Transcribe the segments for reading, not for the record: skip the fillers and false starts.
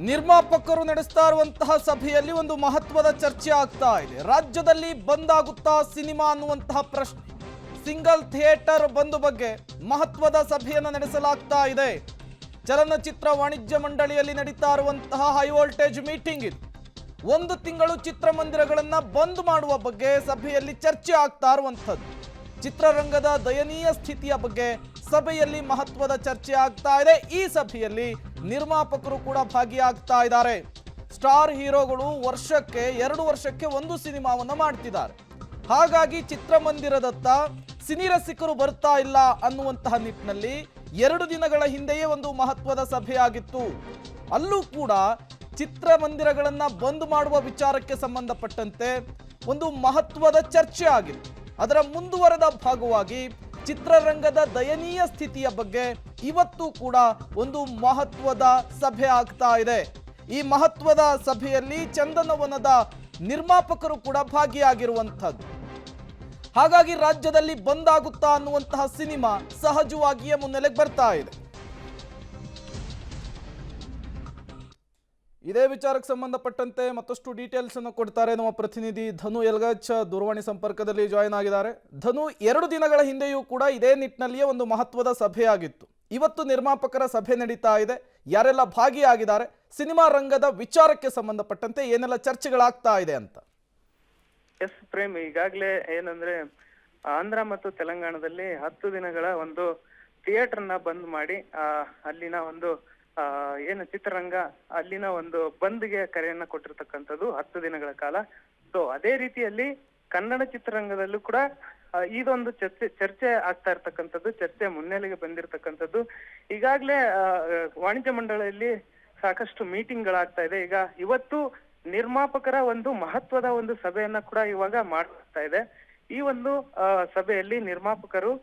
ನಿರ್ಮಾಪಕರು ನಡೆಸ್ತಾ ಇರುವಂತಹ ಸಭೆಯಲ್ಲಿ ಒಂದು ಮಹತ್ವದ ಚರ್ಚೆ ಆಗ್ತಾ ಇದೆ. ರಾಜ್ಯದಲ್ಲಿ ಬಂದ್ ಆಗುತ್ತಾ ಸಿನಿಮಾ ಅನ್ನುವಂತಹ ಪ್ರಶ್ನೆ. ಸಿಂಗಲ್ ಥಿಯೇಟರ್ ಬಂದ್ ಬಗ್ಗೆ ಮಹತ್ವದ ಸಭೆಯನ್ನು ನಡೆಸಲಾಗ್ತಾ ಇದೆ. ಚಲನಚಿತ್ರ ವಾಣಿಜ್ಯ ಮಂಡಳಿಯಲ್ಲಿ ನಡೀತಾ ಇರುವಂತಹ ಹೈ ವೋಲ್ಟೇಜ್ ಮೀಟಿಂಗ್ ಇದು. ಒಂದು ತಿಂಗಳು ಚಿತ್ರಮಂದಿರಗಳನ್ನ ಬಂದ್ ಮಾಡುವ ಬಗ್ಗೆ ಸಭೆಯಲ್ಲಿ ಚರ್ಚೆ ಆಗ್ತಾ ಇರುವಂಥದ್ದು. ಚಿತ್ರರಂಗದ ದಯನೀಯ ಸ್ಥಿತಿಯ ಬಗ್ಗೆ ಸಭೆಯಲ್ಲಿ ಮಹತ್ವದ ಚರ್ಚೆ ಆಗ್ತಾ ಇದೆ. ಈ ಸಭೆಯಲ್ಲಿ ನಿರ್ಮಾಪಕರು ಕೂಡ ಭಾಗಿಯಾಗ್ತಾ ಇದ್ದಾರೆ. ಸ್ಟಾರ್ ಹೀರೋಗಳು ವರ್ಷಕ್ಕೆ 2 ವರ್ಷಕ್ಕೆ ಒಂದು ಸಿನಿಮಾವನ್ನು ಮಾಡ್ತಿದ್ದಾರೆ. ಹಾಗಾಗಿ ಚಿತ್ರಮಂದಿರದತ್ತ ಸಿನಿರಸಿಕರು ಬರ್ತಾ ಇಲ್ಲ ಅನ್ನುವಂತಹ ನಿಟ್ಟಿನಲ್ಲಿ 2 ದಿನಗಳ ಹಿಂದೆಯೇ ಒಂದು ಮಹತ್ವದ ಸಭೆಯಾಗಿತ್ತು. ಅಲ್ಲೂ ಕೂಡ ಚಿತ್ರಮಂದಿರಗಳನ್ನ ಬಂದ್ ಮಾಡುವ ವಿಚಾರಕ್ಕೆ ಸಂಬಂಧಪಟ್ಟಂತೆ ಒಂದು ಮಹತ್ವದ ಚರ್ಚೆ ಆಗಿತ್ತು. ಅದರ ಮುಂದುವರೆದ ಭಾಗವಾಗಿ ಚಿತ್ರರಂಗದ ದಯನೀಯ ಸ್ಥಿತಿಯ ಬಗ್ಗೆ ಇವತ್ತು ಕೂಡ ಒಂದು ಮಹತ್ವದ ಸಭೆ ಆಗ್ತಾ ಇದೆ. ಈ ಮಹತ್ವದ ಸಭೆಯಲ್ಲಿ ಚಂದನವನದ ನಿರ್ಮಾಪಕರು ಕೂಡ ಭಾಗಿಯಾಗಿರುವಂಥದ್ದು. ಹಾಗಾಗಿ ರಾಜ್ಯದಲ್ಲಿ ಬಂದ್ ಆಗುತ್ತಾ ಅನ್ನುವಂತಹ ಸಿನಿಮಾ ಸಹಜವಾಗಿಯೇ ಮುನ್ನೆಲೆಗೆ ಬರ್ತಾ ಇದೆ. ಇದೇ ವಿಚಾರಕ್ಕೆ ಸಂಬಂಧಪಟ್ಟಂತೆ ಮತ್ತಷ್ಟು ಡೀಟೇಲ್ಸ್ ಅನ್ನು ಕೊಡ್ತಾರೆ ನಮ್ಮ ಪ್ರತಿನಿಧಿ ಧನು ಯಲ್ಗಚ್. ದೂರವಾಣಿ ಸಂಪರ್ಕದಲ್ಲಿ ಜಾಯಿನ್ ಆಗಿದ್ದಾರೆ. ಧನು, 2 ದಿನಗಳ ಹಿಂದೆಯೂ ಕೂಡ ಇದೇ ನಿಟ್ಟಿನಲ್ಲಿಯೇ ಒಂದು ಮಹತ್ವದ ಸಭೆಯಾಗಿತ್ತು. ಇವತ್ತು ನಿರ್ಮಾಪಕರ ಸಭೆ ನಡೀತಾ ಇದೆ. ಯಾರೆಲ್ಲ ಭಾಗಿಯಾಗಿದ್ದಾರೆ, ಸಿನಿಮಾ ರಂಗದ ವಿಚಾರಕ್ಕೆ ಸಂಬಂಧಪಟ್ಟಂತೆ ಏನೆಲ್ಲ ಚರ್ಚೆಗಳಾಗ್ತಾ ಇದೆ ಅಂತ? ಎಸ್ ಪ್ರೇಮ್, ಈಗಾಗಲೇ ಏನಂದ್ರೆ ಆಂಧ್ರ ಮತ್ತು ತೆಲಂಗಾಣದಲ್ಲಿ 10 ದಿನಗಳ ಒಂದು ಥಿಯೇಟರ್ನ ಬಂದ್ ಮಾಡಿ ಅಲ್ಲಿನ ಒಂದು ಏನು ಚಿತ್ರರಂಗ ಅಲ್ಲಿನ ಒಂದು ಬಂದ್ಗೆ ಕರೆಯನ್ನ ಕೊಟ್ಟಿರ್ತಕ್ಕಂಥದ್ದು 10 ದಿನಗಳ ಕಾಲ. ಸೊ ಅದೇ ರೀತಿಯಲ್ಲಿ ಕನ್ನಡ ಚಿತ್ರರಂಗದಲ್ಲೂ ಕೂಡ ಇದೊಂದು ಚರ್ಚೆ ಆಗ್ತಾ ಇರ್ತಕ್ಕಂಥದ್ದು, ಚರ್ಚೆ ಮುನ್ನೆಲೆಗೆ ಬಂದಿರತಕ್ಕಂಥದ್ದು. ಈಗಾಗಲೇ ವಾಣಿಜ್ಯ ಮಂಡಳಿಯಲ್ಲಿ ಸಾಕಷ್ಟು ಮೀಟಿಂಗ್ಗಳಾಗ್ತಾ ಇದೆ. ಈಗ ಇವತ್ತು ನಿರ್ಮಾಪಕರ ಒಂದು ಮಹತ್ವದ ಒಂದು ಸಭೆಯನ್ನ ಕೂಡ ಇವಾಗ ಮಾಡ್ತಾ ಇದೆ. ಈ ಒಂದು ಸಭೆಯಲ್ಲಿ ನಿರ್ಮಾಪಕರು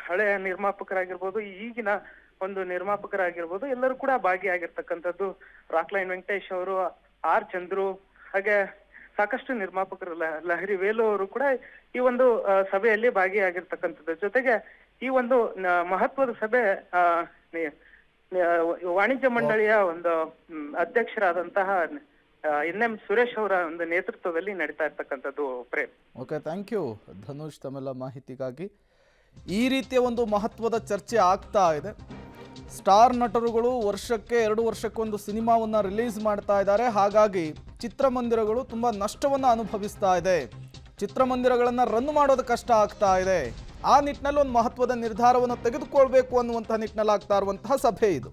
ಹಳೆಯ ನಿರ್ಮಾಪಕರಾಗಿರ್ಬೋದು, ಈಗಿನ ಒಂದು ನಿರ್ಮಾಪಕರಾಗಿರ್ಬೋದು, ಎಲ್ಲರೂ ಕೂಡ ಭಾಗಿಯಾಗಿರ್ತಕ್ಕಂಥದ್ದು. ರಾಕ್ಲೈನ್ ವೆಂಕಟೇಶ್ ಅವರು, ಆರ್ ಚಂದ್ರು, ಹಾಗೆ ಸಾಕಷ್ಟು ನಿರ್ಮಾಪಕರು, ಲಹರಿ ವೇಲು ಅವರು ಕೂಡ ಈ ಒಂದು ಸಭೆಯಲ್ಲಿ ಭಾಗಿಯಾಗಿರ್ತಕ್ಕಂಥದ್ದು. ಜೊತೆಗೆ ಈ ಒಂದು ಮಹತ್ವದ ಸಭೆ ವಾಣಿಜ್ಯ ಮಂಡಳಿಯ ಒಂದು ಅಧ್ಯಕ್ಷರಾದಂತಹ NM ಸುರೇಶ್ ಅವರ ಒಂದು ನೇತೃತ್ವದಲ್ಲಿ ನಡೀತಾ ಇರ್ತಕ್ಕಂಥದ್ದು. Prem, okay, thank you Dhanush ತಮ್ಮೆಲ್ಲ ಮಾಹಿತಿಗಾಗಿ. ಈ ರೀತಿಯ ಒಂದು ಮಹತ್ವದ ಚರ್ಚೆ ಆಗ್ತಾ ಇದೆ. ಸ್ಟಾರ್ ನಟರುಗಳು ವರ್ಷಕ್ಕೆ 2 ವರ್ಷಕ್ಕೊಂದು ಸಿನಿಮಾವನ್ನು ರಿಲೀಸ್ ಮಾಡ್ತಾ ಇದ್ದಾರೆ. ಹಾಗಾಗಿ ಚಿತ್ರಮಂದಿರಗಳು ತುಂಬ ನಷ್ಟವನ್ನು ಅನುಭವಿಸ್ತಾ ಇದೆ. ಚಿತ್ರಮಂದಿರಗಳನ್ನು ರನ್ ಮಾಡೋದು ಕಷ್ಟ ಆಗ್ತಾ ಇದೆ. ಆ ನಿಟ್ಟಿನಲ್ಲಿ ಒಂದು ಮಹತ್ವದ ನಿರ್ಧಾರವನ್ನು ತೆಗೆದುಕೊಳ್ಬೇಕು ಅನ್ನುವಂಥ ನಿಟ್ಟಿನಲ್ಲಿ ಆಗ್ತಾ ಇರುವಂತಹ ಸಭೆ ಇದು.